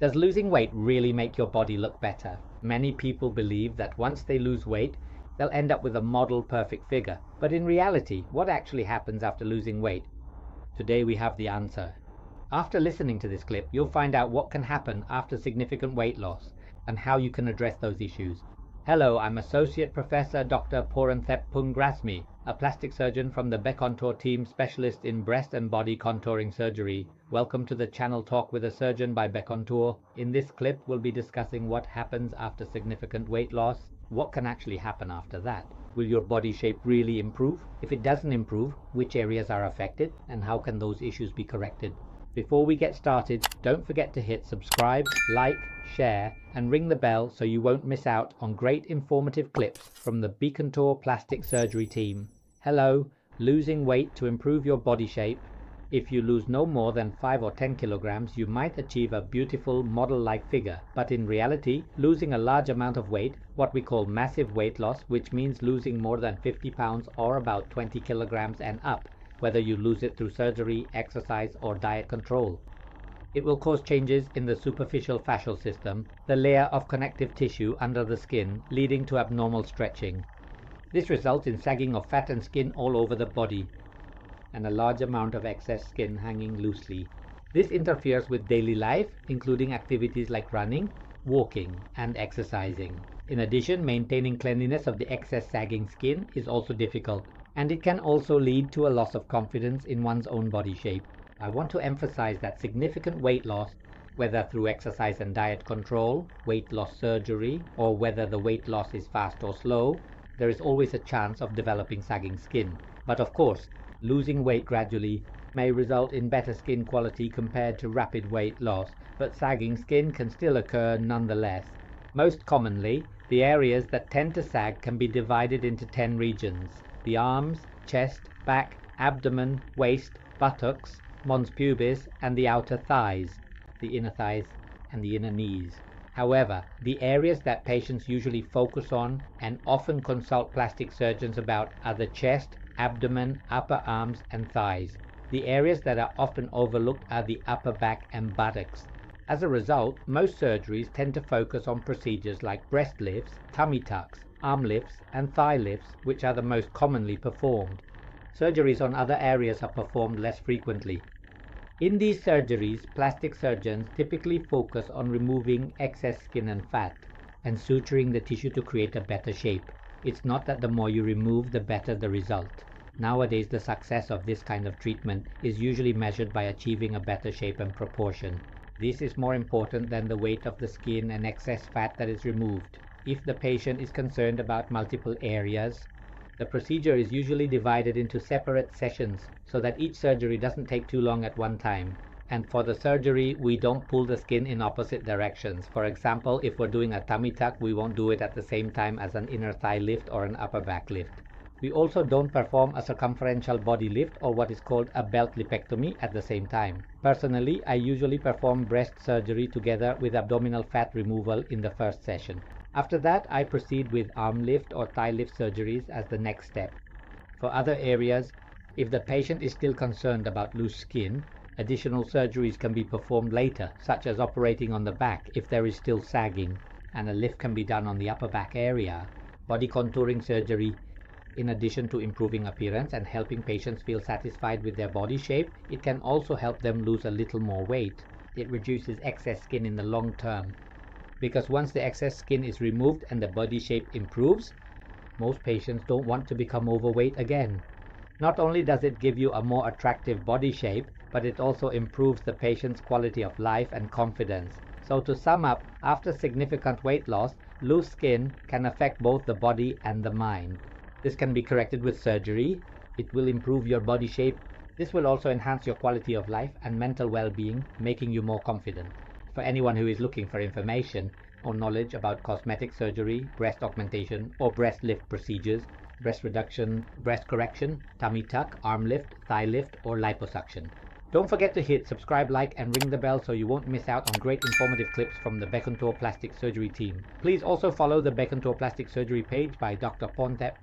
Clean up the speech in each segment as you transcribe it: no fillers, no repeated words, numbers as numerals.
Does losing weight really make your body look better? Many people believe that once they lose weight, they'll end up with a model perfect figure. But in reality, what actually happens after losing weight? Today we have the answer. After listening to this clip, you'll find out what can happen after significant weight loss and how you can address those issues. Hello, I'm Associate Professor Dr. Pornthep, a plastic surgeon from the Becontour team, specialist in breast and body contouring surgery. Welcome to the channel Talk with a Surgeon by Becontour. In this clip, we'll be discussing what happens after significant weight loss. What can actually happen after that? Will your body shape really improve? If it doesn't improve, which areas are affected and how can those issues be corrected? Before we get started, don't forget to hit subscribe, like, share, and ring the bell so you won't miss out on great informative clips from the Becontour plastic surgery team. Hello, losing weight to improve your body shape. If you lose no more than 5 or 10 kilograms, you might achieve a beautiful model-like figure. But in reality, losing a large amount of weight, what we call massive weight loss, which means losing more than 50 pounds or about 20 kilograms and up, whether you lose it through surgery, exercise, or diet control. It will cause changes in the superficial fascial system, the layer of connective tissue under the skin, leading to abnormal stretching. This results in sagging of fat and skin all over the body, and a large amount of excess skin hanging loosely. This interferes with daily life, including activities like running, walking, and exercising. In addition, maintaining cleanliness of the excess sagging skin is also difficult, and it can also lead to a loss of confidence in one's own body shape. I want to emphasize that significant weight loss, whether through exercise and diet control, weight loss surgery, or whether the weight loss is fast or slow, there is always a chance of developing sagging skin. But of course, losing weight gradually may result in better skin quality compared to rapid weight loss, but sagging skin can still occur nonetheless. Most commonly, the areas that tend to sag can be divided into 10 regions: the arms, chest, back, abdomen, waist, buttocks, mons pubis, and the outer thighs, the inner thighs and the inner knees. However, the areas that patients usually focus on and often consult plastic surgeons about are the chest, abdomen, upper arms, and thighs. The areas that are often overlooked are the upper back and buttocks. As a result, most surgeries tend to focus on procedures like breast lifts, tummy tucks, arm lifts, and thigh lifts, which are the most commonly performed. Surgeries on other areas are performed less frequently. In these surgeries, plastic surgeons typically focus on removing excess skin and fat and suturing the tissue to create a better shape. It's not that the more you remove, the better the result. Nowadays, the success of this kind of treatment is usually measured by achieving a better shape and proportion. This is more important than the weight of the skin and excess fat that is removed. If the patient is concerned about multiple areas, the procedure is usually divided into separate sessions so that each surgery doesn't take too long at one time. And for the surgery, we don't pull the skin in opposite directions. For example, if we're doing a tummy tuck, we won't do it at the same time as an inner thigh lift or an upper back lift. We also don't perform a circumferential body lift or what is called a belt lipectomy at the same time. Personally, I usually perform breast surgery together with abdominal fat removal in the first session. After that, I proceed with arm lift or thigh lift surgeries as the next step. For other areas, if the patient is still concerned about loose skin, additional surgeries can be performed later, such as operating on the back if there is still sagging, and a lift can be done on the upper back area. Body contouring surgery, in addition to improving appearance and helping patients feel satisfied with their body shape, it can also help them lose a little more weight. It reduces excess skin in the long term, because once the excess skin is removed and the body shape improves, most patients don't want to become overweight again. Not only does it give you a more attractive body shape, but it also improves the patient's quality of life and confidence. So to sum up, after significant weight loss, loose skin can affect both the body and the mind. This can be corrected with surgery. It will improve your body shape. This will also enhance your quality of life and mental well-being, making you more confident. For anyone who is looking for information or knowledge about cosmetic surgery, breast augmentation, or breast lift procedures, breast reduction, breast correction, tummy tuck, arm lift, thigh lift, or liposuction, don't forget to hit subscribe, like, and ring the bell so you won't miss out on great informative clips from the Becontour plastic surgery team. Please also follow the Becontour plastic surgery page by Dr. Pornthep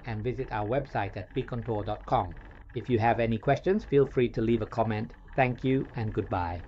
and visit our website at becontour.com. If you have any questions, feel free to leave a comment. Thank you and goodbye.